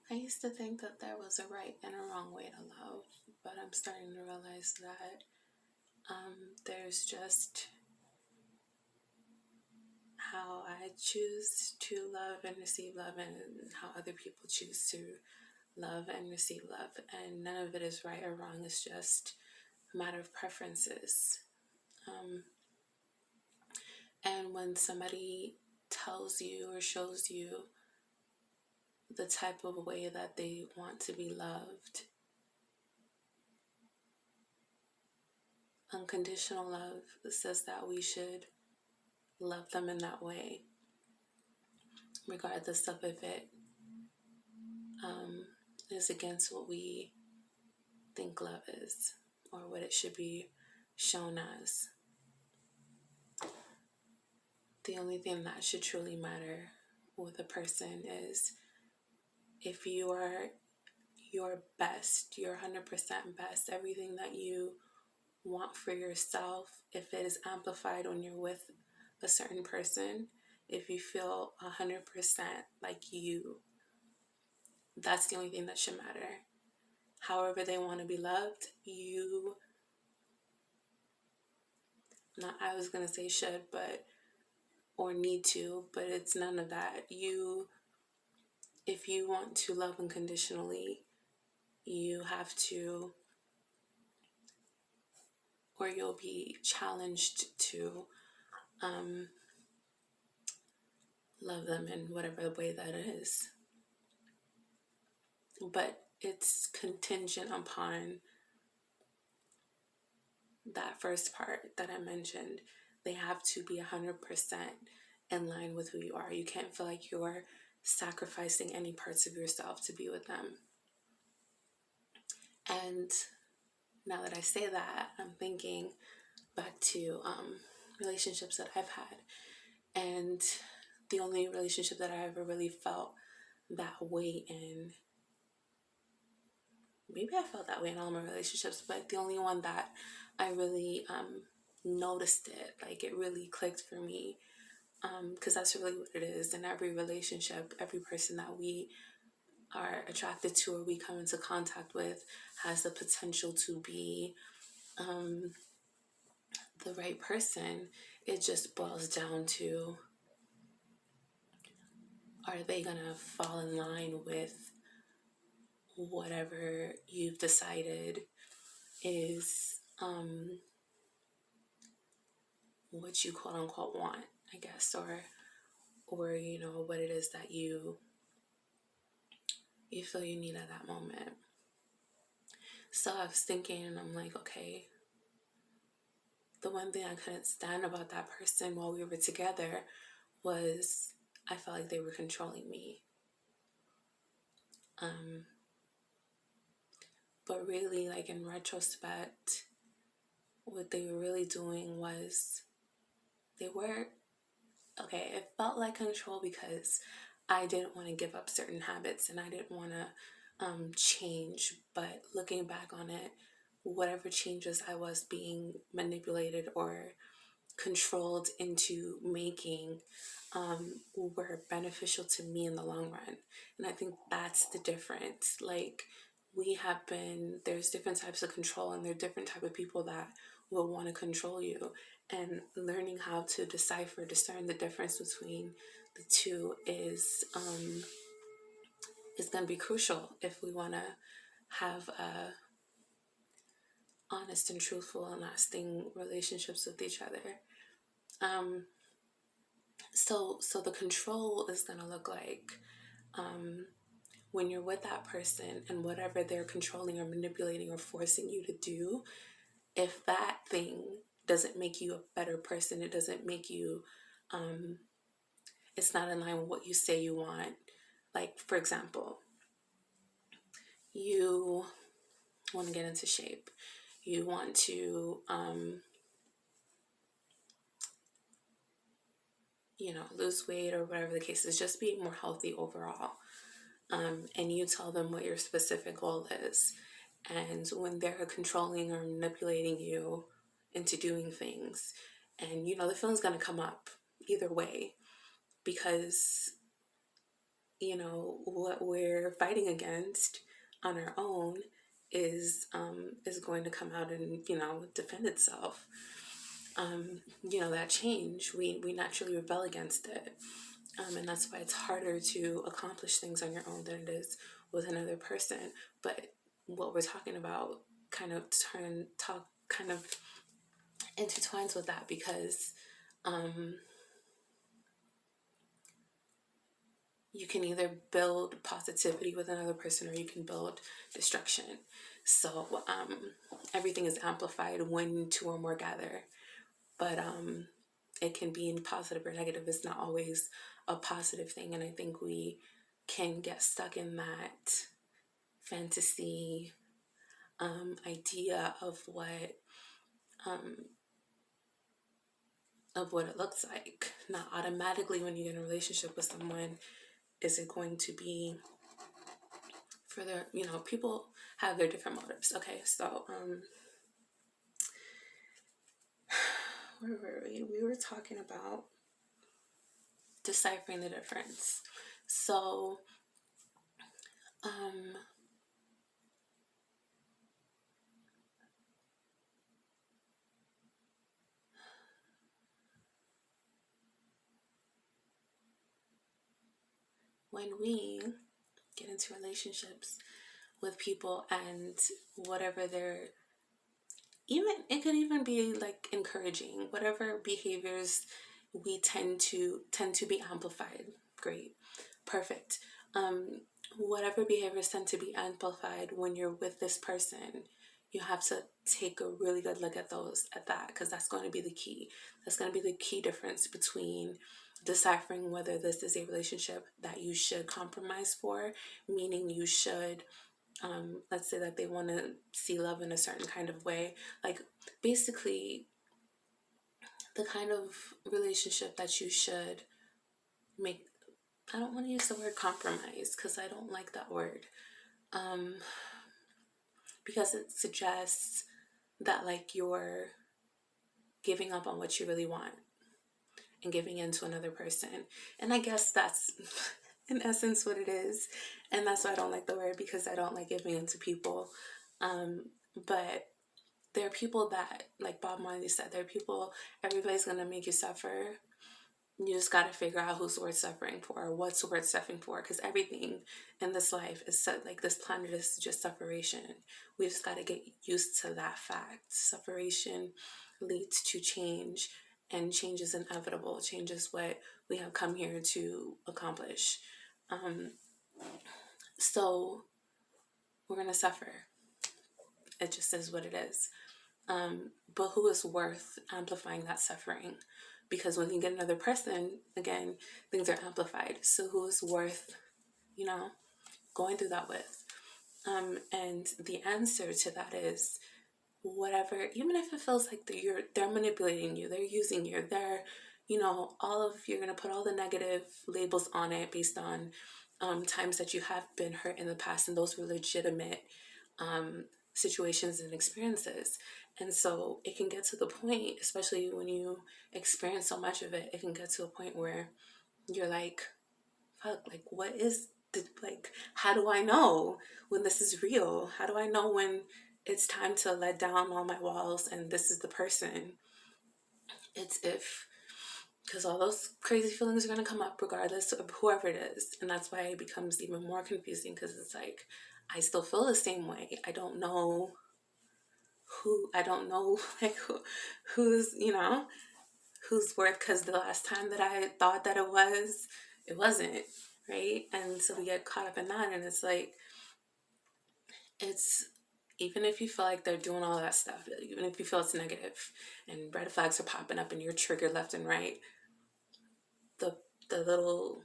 I used to think that there was a right and a wrong way to love, but I'm starting to realize that there's just how I choose to love and receive love, and how other people choose to love and receive love. And none of it is right or wrong, it's just a matter of preferences. Um, and when somebody tells you or shows you the type of way that they want to be loved, unconditional love says that we should love them in that way, regardless of if it is against what we think love is or what it should be shown as. The only thing that should truly matter with a person is if you are your best, your 100% best, everything that you want for yourself, if it is amplified when you're with a certain person, if you feel 100% like you, that's the only thing that should matter. However they want to be loved, I was going to say should, but, or need to, but it's none of that. If you want to love unconditionally, you have to, or you'll be challenged to love them in whatever way that is. But it's contingent upon that first part that I mentioned. They have to be 100% in line with who you are. You can't feel like you're sacrificing any parts of yourself to be with them. And now that I say that, I'm thinking back to relationships that I've had. And the only relationship that I ever really felt that way in, maybe I felt that way in all my relationships, but the only one that I really noticed it, like it really clicked for me, because that's really what it is. In every relationship, every person that we are attracted to or we come into contact with has the potential to be the right person. It just boils down to, are they gonna fall in line with whatever you've decided is what you quote unquote want, I guess, or you know, what it is that you feel you need at that moment. So I was thinking, and I'm like, okay, the one thing I couldn't stand about that person while we were together was I felt like they were controlling me. But really, like in retrospect, what they were really doing was they were, okay, it felt like control because I didn't want to give up certain habits and I didn't want to change. But looking back on it, whatever changes I was being manipulated or controlled into making were beneficial to me in the long run. And I think that's the difference. Like, there's different types of control, and there are different type of people that will want to control you. And learning how to discern the difference between the two is going to be crucial if we want to have honest and truthful and lasting relationships with each other. So the control is going to look like when you're with that person and whatever they're controlling or manipulating or forcing you to do, if that thing doesn't make you a better person, it doesn't make you, it's not in line with what you say you want. Like, for example, you want to get into shape. You want to, lose weight or whatever the case is, just be more healthy overall. And you tell them what your specific goal is. And when they're controlling or manipulating you into doing things, and the feeling's going to come up either way, because what we're fighting against on our own is going to come out and defend itself. That change, we naturally rebel against it, and that's why it's harder to accomplish things on your own than it is with another person. But what we're talking about kind of intertwines with that, because you can either build positivity with another person or you can build destruction. So everything is amplified when two or more gather. But it can be in positive or negative. It's not always a positive thing. And I think we can get stuck in that fantasy idea of what it looks like. Not automatically when you get in a relationship with someone is it going to be for their, people have their different motives. Okay, so where were we? We were talking about deciphering the difference. So when we get into relationships with people and whatever they're, even it could even be like encouraging, whatever behaviors we tend to be amplified. Great, perfect. Whatever behaviors tend to be amplified when you're with this person, you have to take a really good look at that, because that's going to be the key. That's going to be the key difference between deciphering whether this is a relationship that you should compromise for, meaning you should, let's say that they want to see love in a certain kind of way, like basically the kind of relationship that you should make. I don't want to use the word compromise because I don't like that word, because it suggests that like you're giving up on what you really want and giving in to another person. And I guess that's in essence what it is. And that's why I don't like the word, because I don't like giving in to people. But there are people that, like Bob Marley said, there are people, everybody's going to make you suffer. You just got to figure out who's worth suffering for, or what's worth suffering for, because everything in this life is like this planet is just separation. We just got to get used to that fact. Separation leads to change, and change is inevitable. Change is what we have come here to accomplish. So we're going to suffer. It just is what it is. But who is worth amplifying that suffering? Because when you get another person, again, things are amplified. So who is worth, going through that with? And the answer to that is whatever, even if it feels like they're manipulating you, they're using you, they're, you're going to put all the negative labels on it based on times that you have been hurt in the past, and those were legitimate situations and experiences. And so it can get to the point, especially when you experience so much of it, it can get to a point where you're like, fuck, like what is how do I know when this is real? How do I know when it's time to let down all my walls and this is the person? Because all those crazy feelings are going to come up regardless of whoever it is. And that's why it becomes even more confusing, because it's like, I still feel the same way. I don't know who's worth, because the last time that I thought that it wasn't, right? And so we get caught up in that, and it's like, it's, even if you feel like they're doing all that stuff, even if you feel it's negative and red flags are popping up and you're triggered left and right, the little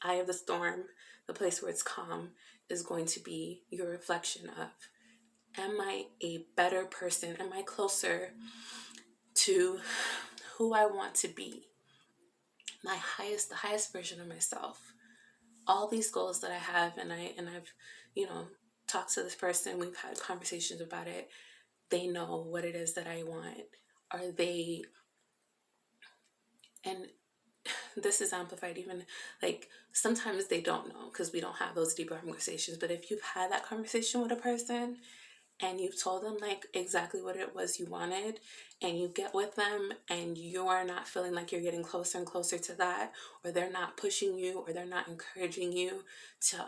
eye of the storm, the place where it's calm, is going to be your reflection of, am I a better person? Am I closer to who I want to be? The highest version of myself. All these goals that I have, and I've, talked to this person, we've had conversations about it. They know what it is that I want. Are they, and this is amplified even, like, sometimes they don't know because we don't have those deeper conversations. But if you've had that conversation with a person and you've told them like exactly what it was you wanted, and you get with them and you're not feeling like you're getting closer and closer to that, or they're not pushing you, or they're not encouraging you to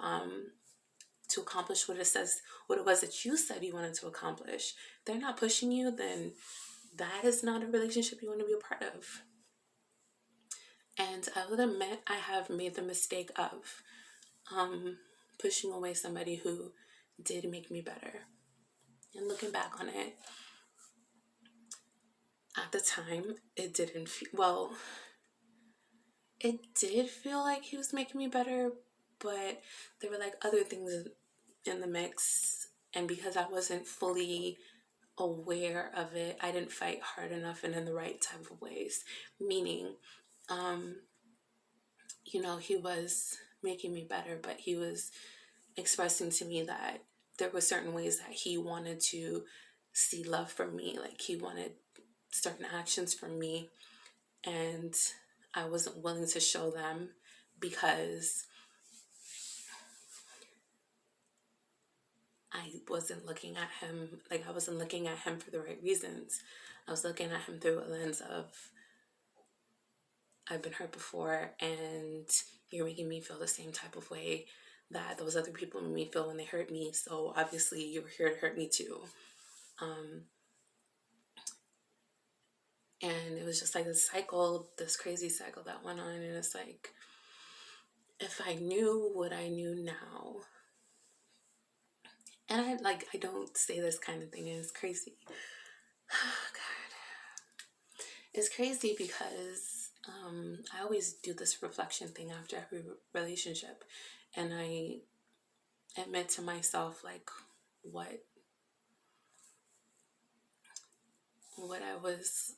accomplish what it was that you said you wanted to accomplish, they're not pushing you, then that is not a relationship you want to be a part of. And I will admit I have made the mistake of pushing away somebody who did make me better. And looking back on it, at the time, it didn't feel, well, it did feel like he was making me better, but there were like other things in the mix. And because I wasn't fully aware of it, I didn't fight hard enough and in the right type of ways. Meaning, he was making me better, but he was expressing to me that there were certain ways that he wanted to see love from me. Like, he wanted certain actions from me, and I wasn't willing to show them because I wasn't looking at him, like, I wasn't looking at him for the right reasons. I was looking at him through a lens of, I've been hurt before, and you're making me feel the same type of way that those other people made me feel when they hurt me. So obviously you were here to hurt me too. And it was just like this crazy cycle that went on. And it's like, if I knew what I knew now, and I don't say this kind of thing, and it's crazy. God. It's crazy because I always do this reflection thing after every relationship, and I admit to myself like where I was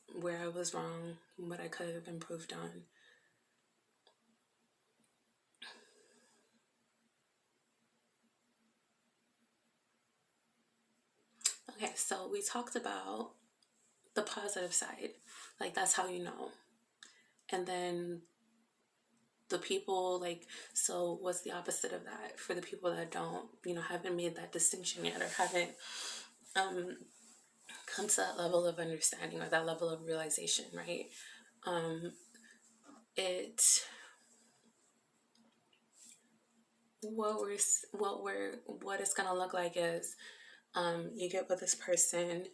wrong, what I could have improved on. Okay, so we talked about the positive side, like that's how you know. And then the people, like, so what's the opposite of that for the people that don't, haven't made that distinction yet, or haven't come to that level of understanding or that level of realization, right? What it's gonna look like is you get with this person,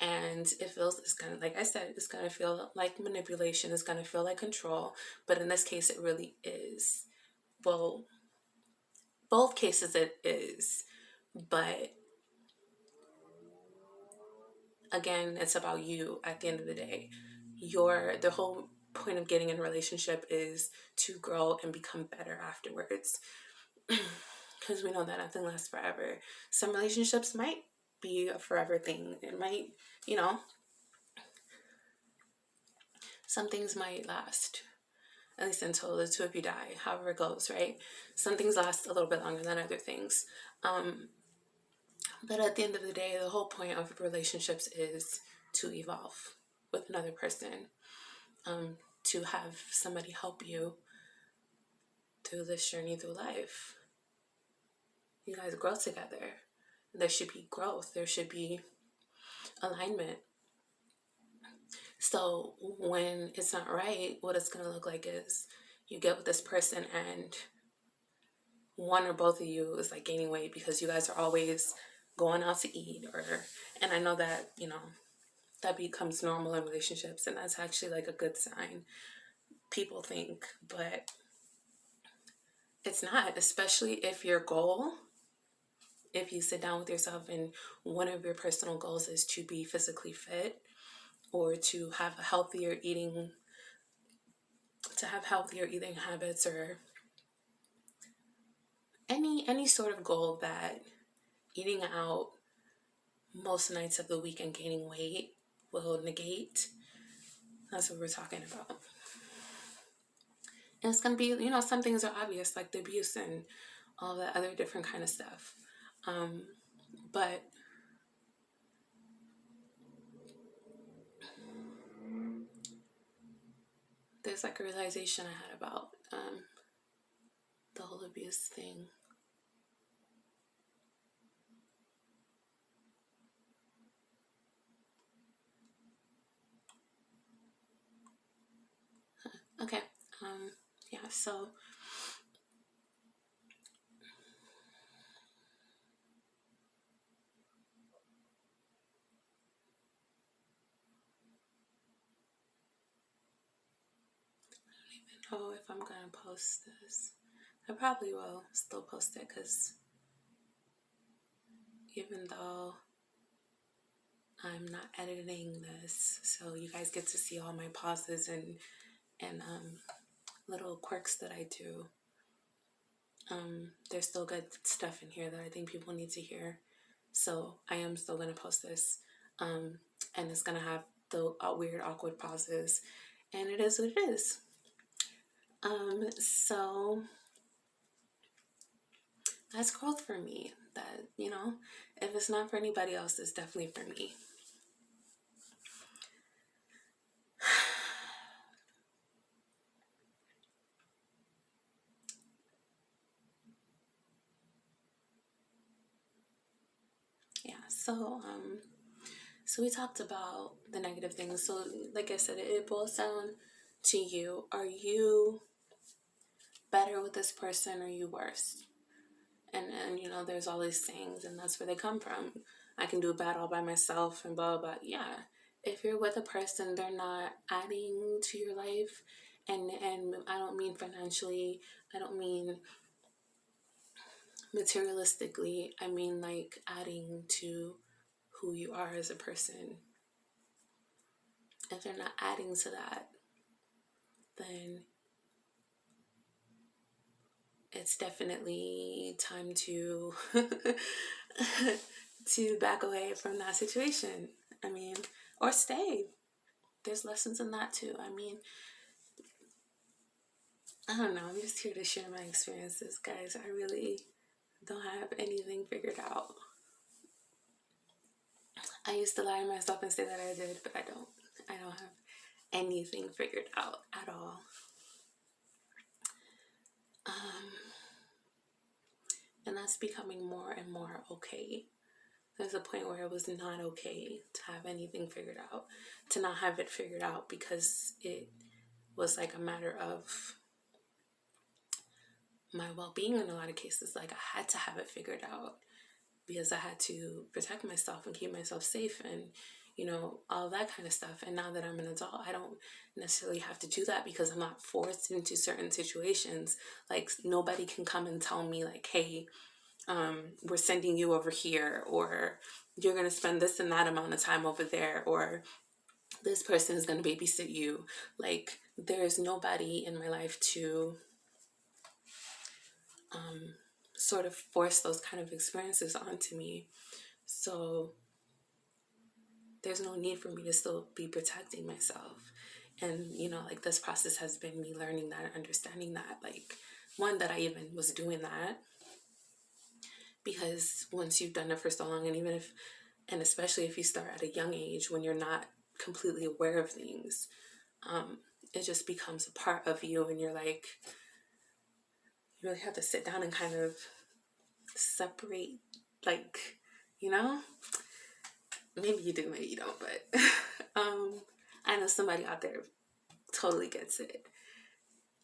and it's gonna, like I said, it's gonna feel like manipulation, it's gonna feel like control, but in this case it really is. Well, both cases it is, but again, it's about you at the end of the day. The whole point of getting in a relationship is to grow and become better afterwards. Because we know that nothing lasts forever. Some relationships might be a forever thing. It might, some things might last, at least until the two of you die, however it goes, right? Some things last a little bit longer than other things. But at the end of the day, the whole point of relationships is to evolve with another person, to have somebody help you through this journey through life. You guys grow together. There should be growth. There should be alignment. So when it's not right, what it's going to look like is you get with this person and one or both of you is like gaining weight because you guys are always going out to eat, and I know that, that becomes normal in relationships, and that's actually like a good sign, people think, but it's not, especially if you sit down with yourself and one of your personal goals is to be physically fit or to have healthier eating habits, or any sort of goal that eating out most nights of the week and gaining weight will negate. That's what we're talking about. And it's going to be, some things are obvious, like the abuse and all that other different kind of stuff. But there's like a realization I had about the whole abuse thing. Okay. Yeah, so I don't even know if I'm gonna post this. I probably will still post it because even though I'm not editing this, so you guys get to see all my pauses and little quirks that I do. There's still good stuff in here that I think people need to hear. So I am still gonna post this, and it's gonna have the weird, awkward pauses, and it is what it is. So that's growth for me. That, you know, if it's not for anybody else, it's definitely for me. Yeah. So we talked about the negative things. So like I said, it boils down to you. Are you better with this person, or are you worse? And you know, there's all these sayings, and that's where they come from. I can do bad all by myself and blah blah blah. Yeah, if you're with a person, they're not adding to your life, and I don't mean financially, I don't mean materialistically, I mean like adding to who you are as a person. If they're not adding to that, then it's definitely time to to back away from that situation. I mean, or stay. There's lessons in that too. I mean, I don't know. I'm just here to share my experiences, guys. I really don't have anything figured out. I used to lie to myself and say that I did, but I don't. I don't have anything figured out at all. And that's becoming more and more okay. There's a point where it was not okay to have anything figured out, to not have it figured out, because it was like a matter of my well-being in a lot of cases. Like I had to have it figured out because I had to protect myself and keep myself safe, and you know, all that kind of stuff. And now that I'm an adult, I don't necessarily have to do that because I'm not forced into certain situations. Like nobody can come and tell me like, hey, we're sending you over here, or you're going to spend this and that amount of time over there, or this person is going to babysit you. Like there's nobody in my life to sort of force those kind of experiences onto me. So there's no need for me to still be protecting myself. And, you know, like this process has been me learning that, understanding that, like, one, that I even was doing that. Because once you've done it for so long, and even if, and especially if you start at a young age when you're not completely aware of things, it just becomes a part of you. And you're like, you really have to sit down and kind of separate, like, you know? Maybe you do, maybe you don't, but I know somebody out there totally gets it.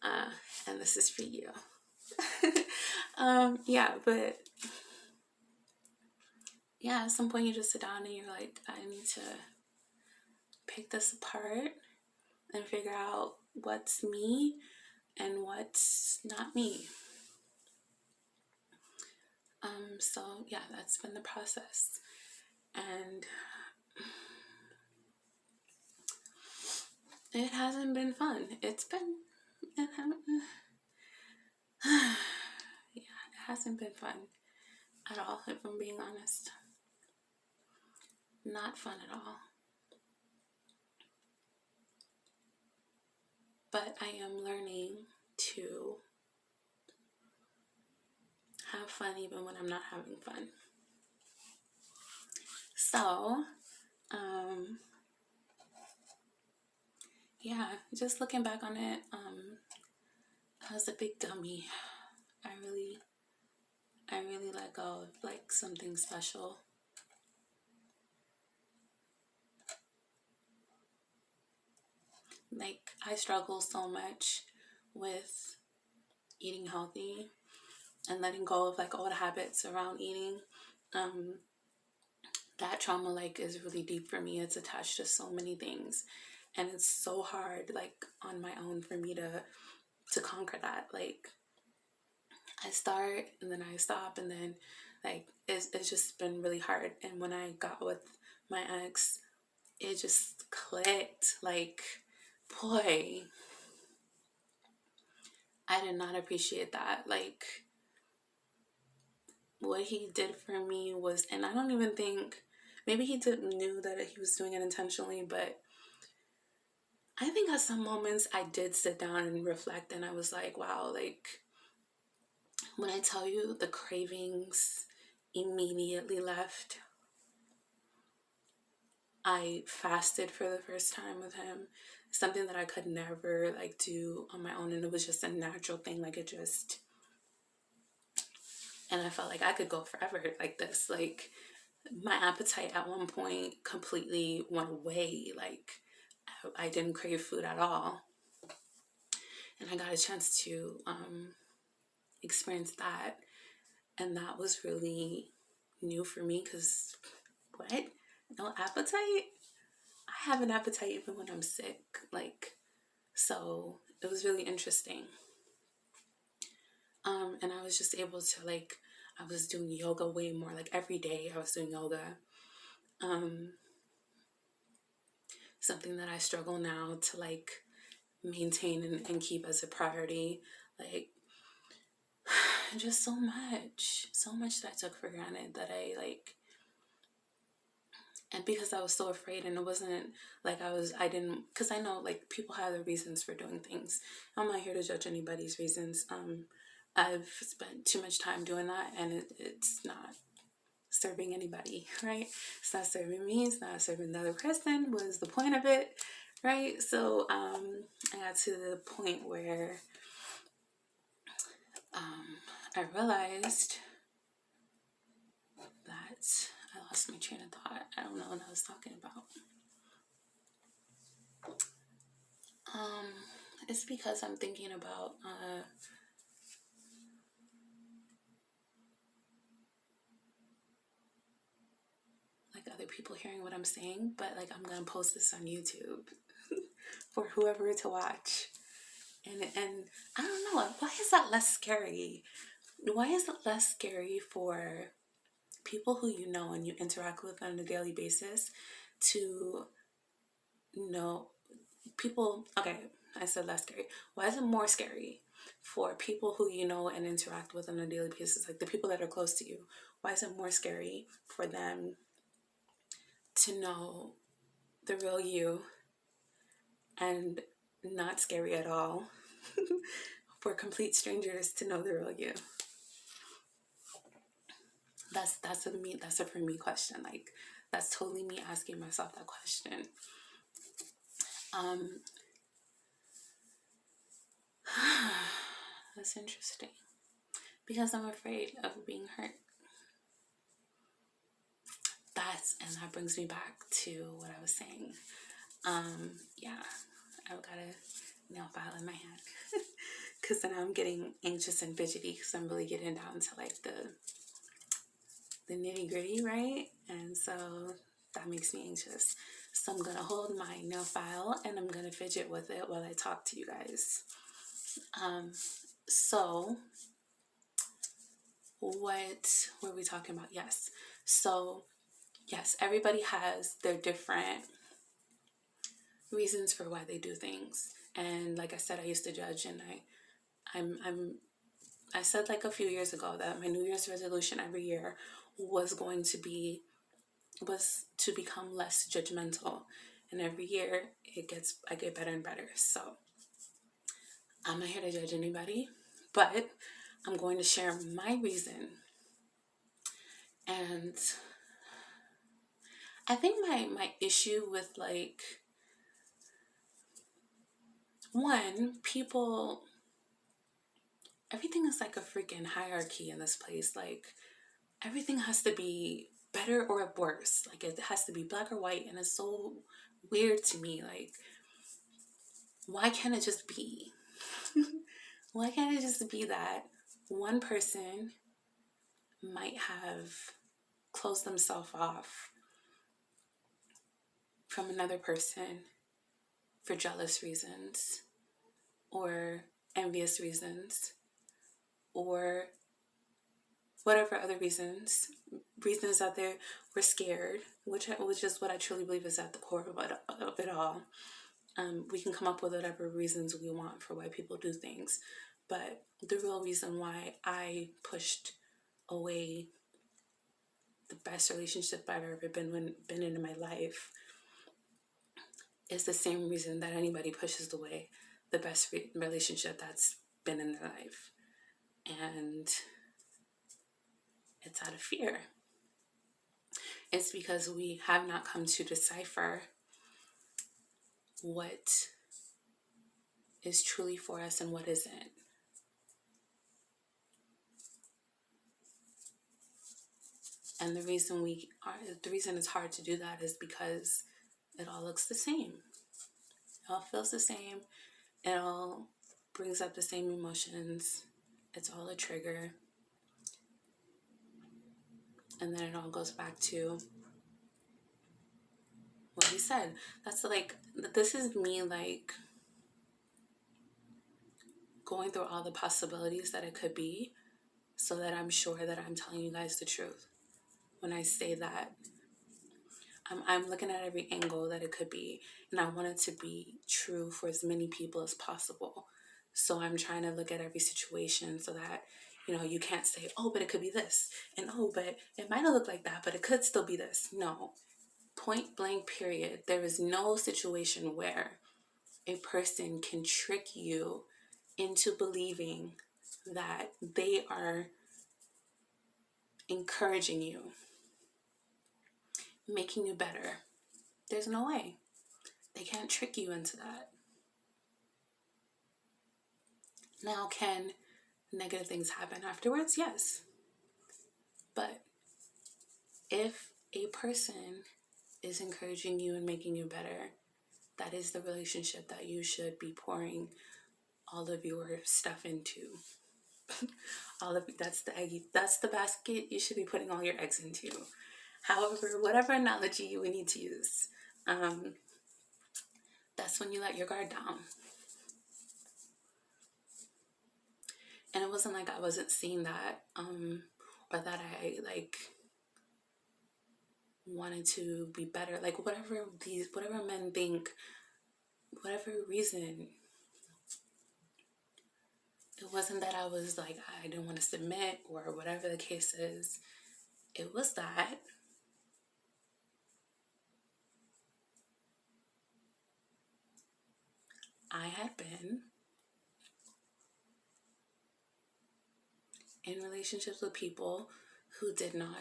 And this is for you. Yeah, but yeah, at some point you just sit down and you're like, I need to pick this apart and figure out what's me and what's not me. So yeah, that's been the process. And it hasn't been fun. It hasn't been fun at all, if I'm being honest. Not fun at all. But I am learning to have fun even when I'm not having fun. So, yeah, just looking back on it, I was a big dummy. I really, I really let go of like something special. Like I struggle so much with eating healthy and letting go of like old habits around eating. Um, that trauma like is really deep for me. It's attached to so many things, and it's so hard like on my own for me to conquer that. Like I start and then I stop and then like it's just been really hard. And when I got with my ex, it just clicked. Like, boy, I did not appreciate that. Like what he did for me was, and I don't even think maybe he didn't knew that he was doing it intentionally, but I think at some moments I did sit down and reflect, and I was like, wow, like when I tell you the cravings immediately left. I fasted for the first time with him, something that I could never like do on my own, and it was just a natural thing. Like it just, and I felt like I could go forever like this. Like my appetite at one point completely went away. Like I didn't crave food at all, and I got a chance to experience that, and that was really new for me. Because what? No appetite? I have an appetite even when I'm sick. Like so it was really interesting. And I was just able to like, I was doing yoga way more. Like every day I was doing yoga. Um, Something that I struggle now to like maintain and keep as a priority. Like just so much that I took for granted that I like, and because I was so afraid, and it wasn't like I didn't, because I know like people have their reasons for doing things. I'm not here to judge anybody's reasons. I've spent too much time doing that, and it's not serving anybody, right? It's not serving me, it's not serving the other person. What is the point of it, right? So I got to the point where I realized that I lost my train of thought. I don't know what I was talking about. Um, it's because I'm thinking about like other people hearing what I'm saying, but like I'm gonna post this on YouTube for whoever to watch. And I don't know, why is that less scary? Why is it less scary for people who you know and you interact with on a daily basis to know people? Okay, I said less scary. Why is it more scary for people who you know and interact with on a daily basis, like the people that are close to you? Why is it more scary for them to know the real you and not scary at all for complete strangers to know the real you? That's a for me question. Like that's totally me asking myself that question. Um, that's interesting because I'm afraid of being hurt. And that brings me back to what I was saying. Yeah, I've got a nail file in my hand because then I'm getting anxious and fidgety because I'm really getting down to like the nitty gritty, right? And so that makes me anxious. So I'm gonna hold my nail file and I'm gonna fidget with it while I talk to you guys. So what were we talking about? Yes. So yes, everybody has their different reasons for why they do things. And like I said, I used to judge, and I said like a few years ago that my New Year's resolution every year was to become less judgmental. And every year I get better and better. So I'm not here to judge anybody, but I'm going to share my reason. And I think my issue with like one, people, everything is like a freaking hierarchy in this place. Like, everything has to be better or worse. Like, it has to be black or white. And it's so weird to me. Like, why can't it just be? Why can't it just be that one person might have closed themselves off from another person for jealous reasons or envious reasons or whatever other reasons that they were scared, which is what I truly believe is at the core of it all. We can come up with whatever reasons we want for why people do things, but the real reason why I pushed away the best relationship I've ever been in my life is the same reason that anybody pushes away the best relationship that's been in their life. And it's out of fear. It's because we have not come to decipher what is truly for us and what isn't. And the reason it's hard to do that is because it all looks the same. It all feels the same. It all brings up the same emotions. It's all a trigger. And then it all goes back to what we said. That's like, this is me like going through all the possibilities that it could be so that I'm sure that I'm telling you guys the truth. When I say that, I'm looking at every angle that it could be, and I want it to be true for as many people as possible. So I'm trying to look at every situation so that, you can't say, oh, but it could be this, and oh, but it might not look like that, but it could still be this. No, point blank period. There is no situation where a person can trick you into believing that they are encouraging you, making you better. There's no way. They can't trick you into that. Now, can negative things happen afterwards? Yes. But if a person is encouraging you and making you better, that is the relationship that you should be pouring all of your stuff into. That's the basket you should be putting all your eggs into. However, whatever analogy you would need to use, that's when you let your guard down. And it wasn't like I wasn't seeing that, or that I wanted to be better. Like whatever men think, whatever reason, it wasn't that I was like, I didn't want to submit or whatever the case is. It was that I had been in relationships with people who did not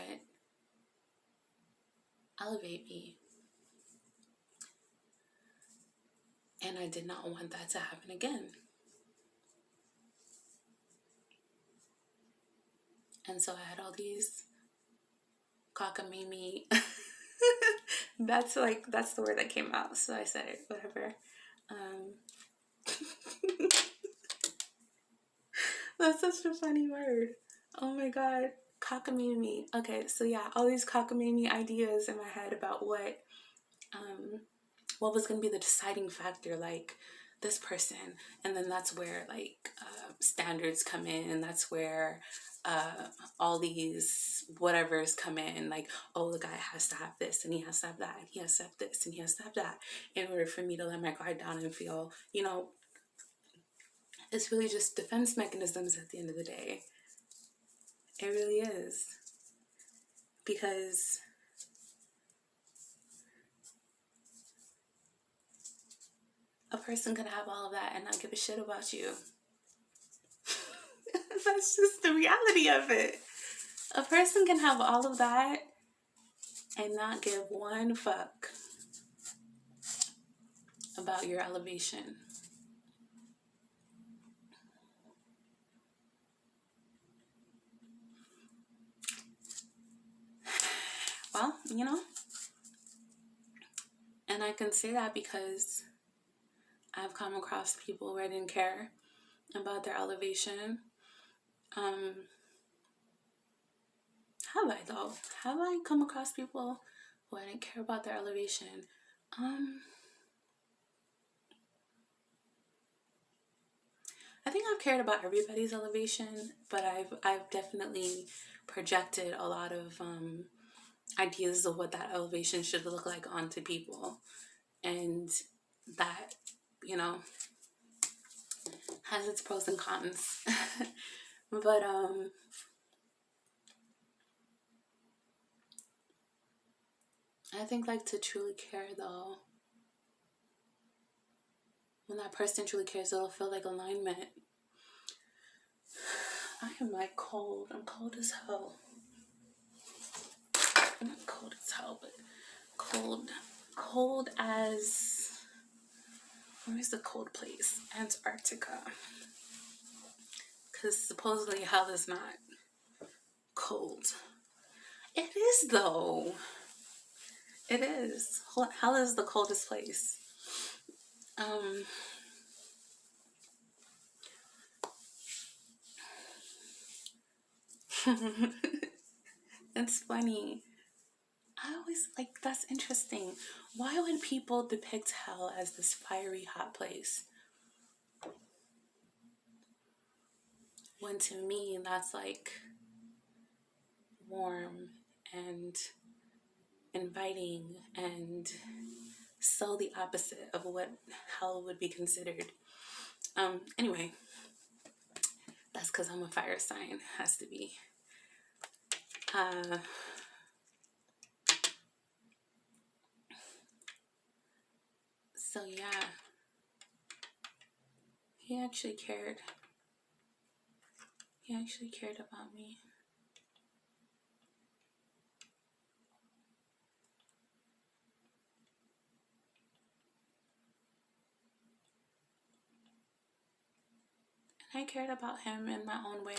elevate me. And I did not want that to happen again. And so I had all these cockamamie. That's the word that came out. So I said it, whatever. That's such a funny word. Oh my God. Cockamamie. Okay, so yeah, all these cockamamie ideas in my head about what was going to be the deciding factor, like this person. And then that's where standards come in, and that's where all these whatevers come in, like, oh, the guy has to have this and he has to have that and he has to have this and he has to have that in order for me to let my guard down and feel, it's really just defense mechanisms at the end of the day. It really is. Because a person could have all of that and not give a shit about you. That's just the reality of it. A person can have all of that and not give one fuck about your elevation. you know? And I can say that because I've come across people where I didn't care about their elevation. Have I though? Have I come across people who I didn't care about their elevation? I think I've cared about everybody's elevation, but I've definitely projected a lot of ideas of what that elevation should look like onto people, and that, you know, has its pros and cons. But I think, like, to truly care though, when that person truly cares, it'll feel like alignment. I am like cold. I'm cold as hell. I'm not cold as hell, but cold as, where's the cold place? Antarctica. Because supposedly hell is not cold. It is though. It is. Hell is the coldest place. It's funny. I always like, that's interesting. Why would people depict hell as this fiery hot place? When to me, that's like warm and inviting and so the opposite of what hell would be considered. Anyway, that's because I'm a fire sign. Has to be. So yeah, he actually cared. He actually cared about me. And I cared about him in my own way.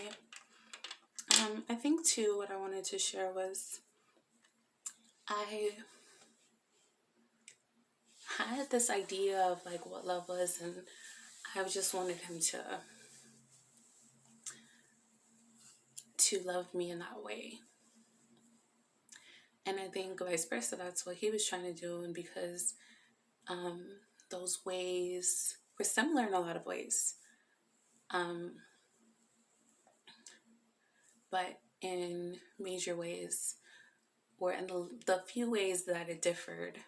I think too, what I wanted to share was I had this idea of like what love was, and I just wanted him to love me in that way. And I think vice versa, that's what he was trying to do. And because those ways were similar in a lot of ways, but in major ways, or in the few ways that it differed,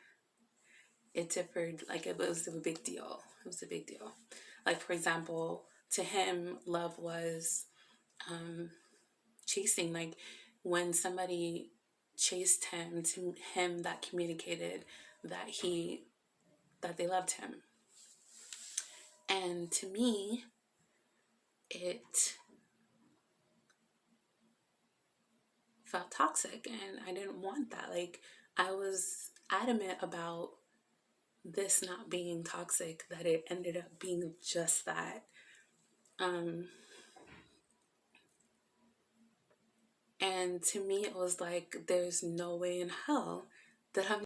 like it was a big deal. It was a big deal. Like, for example, to him, love was chasing. Like, when somebody chased him, to him that communicated that they loved him. And to me, it felt toxic, and I didn't want that. Like, I was adamant about this not being toxic, that it ended up being just that. And to me, it was like, there's no way in hell that I'm